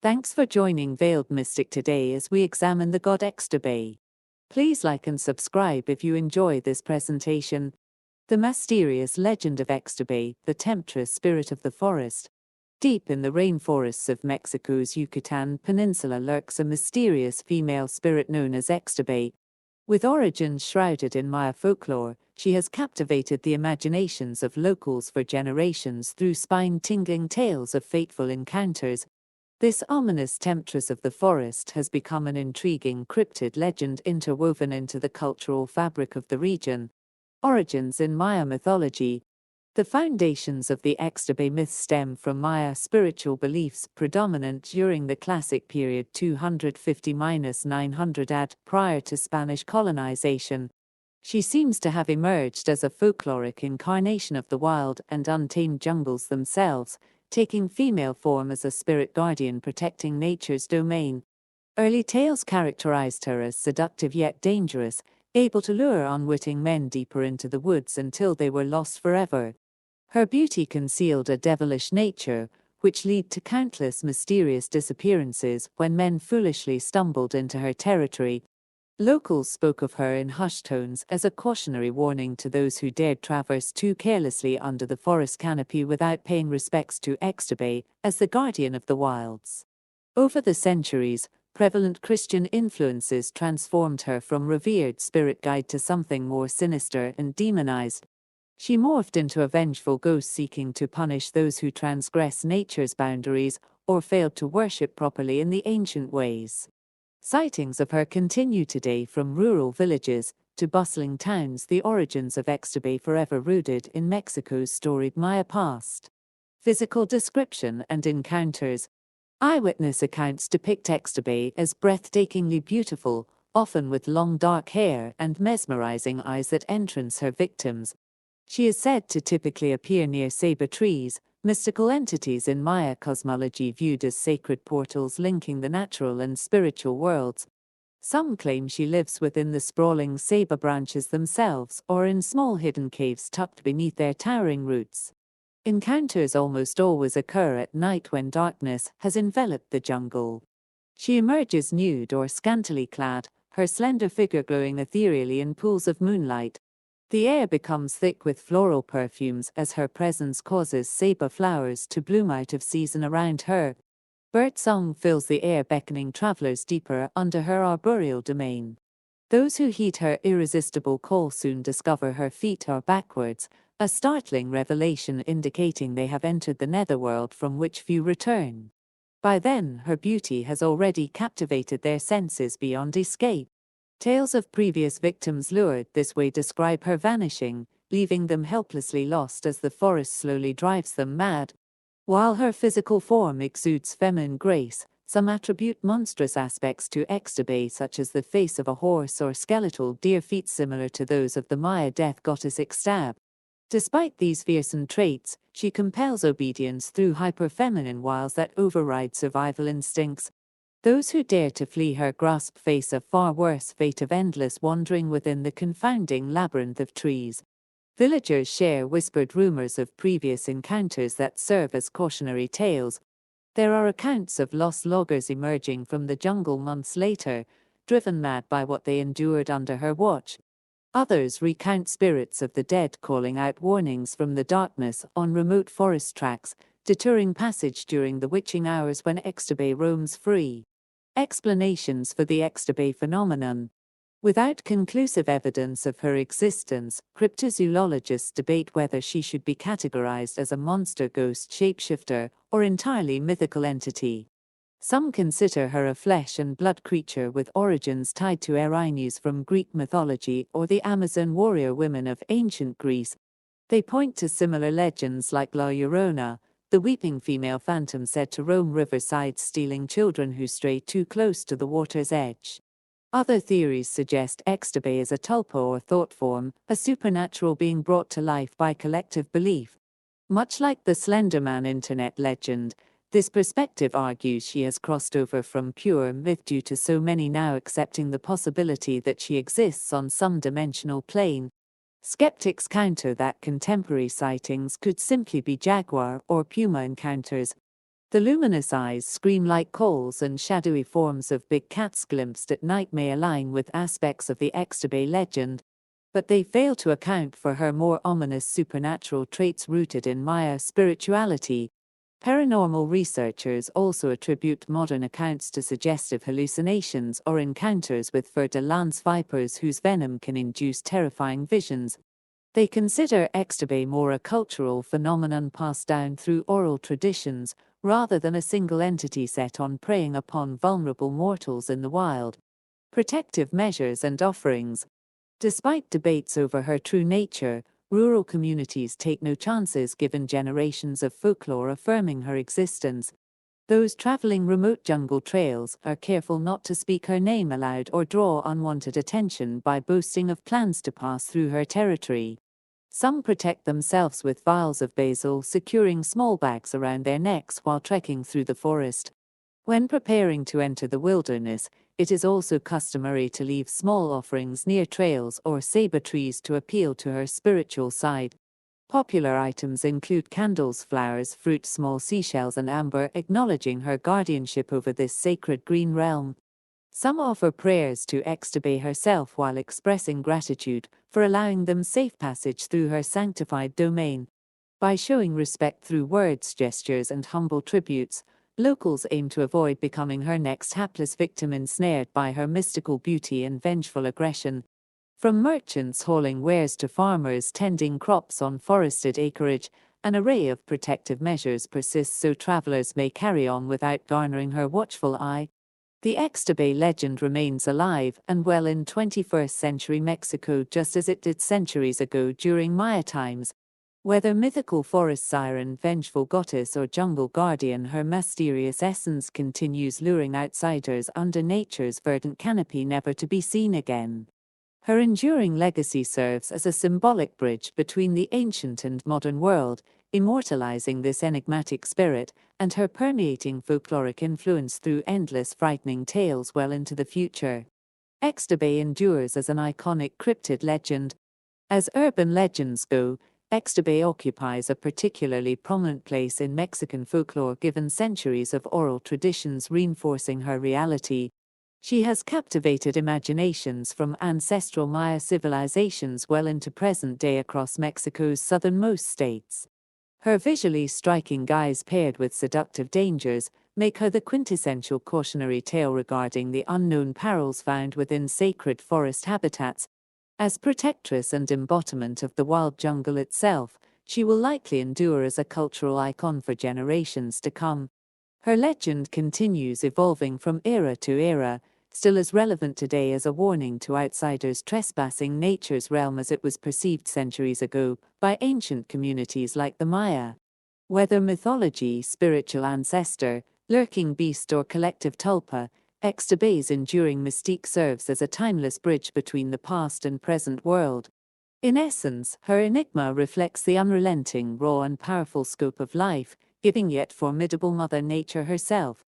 Thanks for joining Veiled Mystic today as we examine the god Xtabay. Please like and subscribe if you enjoy this presentation. The mysterious legend of Xtabay, the temptress spirit of the forest. Deep in the rainforests of Mexico's Yucatan Peninsula lurks a mysterious female spirit known as Xtabay. With origins shrouded in Maya folklore, she has captivated the imaginations of locals for generations through spine-tingling tales of fateful encounters. This ominous temptress of the forest has become an intriguing cryptid legend interwoven into the cultural fabric of the region. Origins in Maya mythology. The foundations of the Xtabay myth stem from Maya spiritual beliefs predominant during the Classic period 250–900 AD prior to Spanish colonization. She seems to have emerged as a folkloric incarnation of the wild and untamed jungles themselves, taking female form as a spirit guardian protecting nature's domain. Early tales characterized her as seductive yet dangerous, able to lure unwitting men deeper into the woods until they were lost forever. Her beauty concealed a devilish nature, which led to countless mysterious disappearances when men foolishly stumbled into her territory. Locals spoke of her in hushed tones as a cautionary warning to those who dared traverse too carelessly under the forest canopy without paying respects to Xtabay as the guardian of the wilds. Over the centuries, prevalent Christian influences transformed her from revered spirit guide to something more sinister and demonized. She morphed into a vengeful ghost seeking to punish those who transgress nature's boundaries or failed to worship properly in the ancient ways. Sightings of her continue today from rural villages to bustling towns, the origins of Xtabay forever rooted in Mexico's storied Maya past. Physical description and encounters. Eyewitness accounts depict Xtabay as breathtakingly beautiful, often with long dark hair and mesmerizing eyes that entrance her victims. She is said to typically appear near saber trees, mystical entities in Maya cosmology viewed as sacred portals linking the natural and spiritual worlds. Some claim she lives within the sprawling saber branches themselves or in small hidden caves tucked beneath their towering roots. Encounters almost always occur at night when darkness has enveloped the jungle. She emerges nude or scantily clad, her slender figure glowing ethereally in pools of moonlight. The air becomes thick with floral perfumes as her presence causes saber flowers to bloom out of season around her. Birdsong fills the air, beckoning travelers deeper under her arboreal domain. Those who heed her irresistible call soon discover her feet are backwards, a startling revelation indicating they have entered the netherworld from which few return. By then, her beauty has already captivated their senses beyond escape. Tales of previous victims lured this way describe her vanishing, leaving them helplessly lost as the forest slowly drives them mad. While her physical form exudes feminine grace, some attribute monstrous aspects to Xtabay, such as the face of a horse or skeletal deer feet similar to those of the Maya death goddess Xtab. Despite these fearsome traits, she compels obedience through hyper-feminine wiles that override survival instincts. Those who dare to flee her grasp face a far worse fate of endless wandering within the confounding labyrinth of trees. Villagers share whispered rumors of previous encounters that serve as cautionary tales. There are accounts of lost loggers emerging from the jungle months later, driven mad by what they endured under her watch. Others recount spirits of the dead calling out warnings from the darkness on remote forest tracks, deterring passage during the witching hours when Xtabay roams free. Explanations for the Xtabay phenomenon. Without conclusive evidence of her existence, cryptozoologists debate whether she should be categorized as a monster ghost shapeshifter or entirely mythical entity. Some consider her a flesh and blood creature with origins tied to Erinyes from Greek mythology or the Amazon warrior women of ancient Greece. They point to similar legends like La Llorona, the weeping female phantom said to roam riversides stealing children who stray too close to the water's edge. Other theories suggest Xtabay as a tulpa or thought form, a supernatural being brought to life by collective belief. Much like the Slender Man internet legend, this perspective argues she has crossed over from pure myth due to so many now accepting the possibility that she exists on some dimensional plane. Skeptics counter that contemporary sightings could simply be jaguar or puma encounters. The luminous eyes scream like coals, and shadowy forms of big cats glimpsed at night may align with aspects of the Xtabay legend, but they fail to account for her more ominous supernatural traits rooted in Maya spirituality. Paranormal researchers also attribute modern accounts to suggestive hallucinations or encounters with fer-de-lance vipers whose venom can induce terrifying visions. They consider Xtabay more a cultural phenomenon passed down through oral traditions, rather than a single entity set on preying upon vulnerable mortals in the wild. Protective measures and offerings. Despite debates over her true nature, rural communities take no chances given generations of folklore affirming her existence. Those traveling remote jungle trails are careful not to speak her name aloud or draw unwanted attention by boasting of plans to pass through her territory. Some protect themselves with vials of basil, securing small bags around their necks while trekking through the forest. When preparing to enter the wilderness, it is also customary to leave small offerings near trails or saber trees to appeal to her spiritual side. Popular items include candles, flowers, fruit, small seashells, and amber, acknowledging her guardianship over this sacred green realm. Some offer prayers to Xtabay herself while expressing gratitude for allowing them safe passage through her sanctified domain. By showing respect through words, gestures, and humble tributes, locals aim to avoid becoming her next hapless victim ensnared by her mystical beauty and vengeful aggression. From merchants hauling wares to farmers tending crops on forested acreage, an array of protective measures persists so travelers may carry on without garnering her watchful eye. The Xtabay legend remains alive and well in 21st century Mexico just as it did centuries ago during Maya times. Whether mythical forest siren, vengeful goddess, or jungle guardian, her mysterious essence continues luring outsiders under nature's verdant canopy never to be seen again. Her enduring legacy serves as a symbolic bridge between the ancient and modern world, immortalizing this enigmatic spirit and her permeating folkloric influence through endless frightening tales well into the future. Xtabay endures as an iconic cryptid legend. As urban legends go, Xtabay occupies a particularly prominent place in Mexican folklore given centuries of oral traditions reinforcing her reality. She has captivated imaginations from ancestral Maya civilizations well into present day across Mexico's southernmost states. Her visually striking guise paired with seductive dangers make her the quintessential cautionary tale regarding the unknown perils found within sacred forest habitats. As protectress and embodiment of the wild jungle itself, she will likely endure as a cultural icon for generations to come. Her legend continues evolving from era to era, still as relevant today as a warning to outsiders trespassing nature's realm as it was perceived centuries ago by ancient communities like the Maya. Whether mythology, spiritual ancestor, lurking beast, or collective tulpa, Xtabay's enduring mystique serves as a timeless bridge between the past and present world. In essence, her enigma reflects the unrelenting, raw, and powerful scope of life, giving yet formidable Mother Nature herself.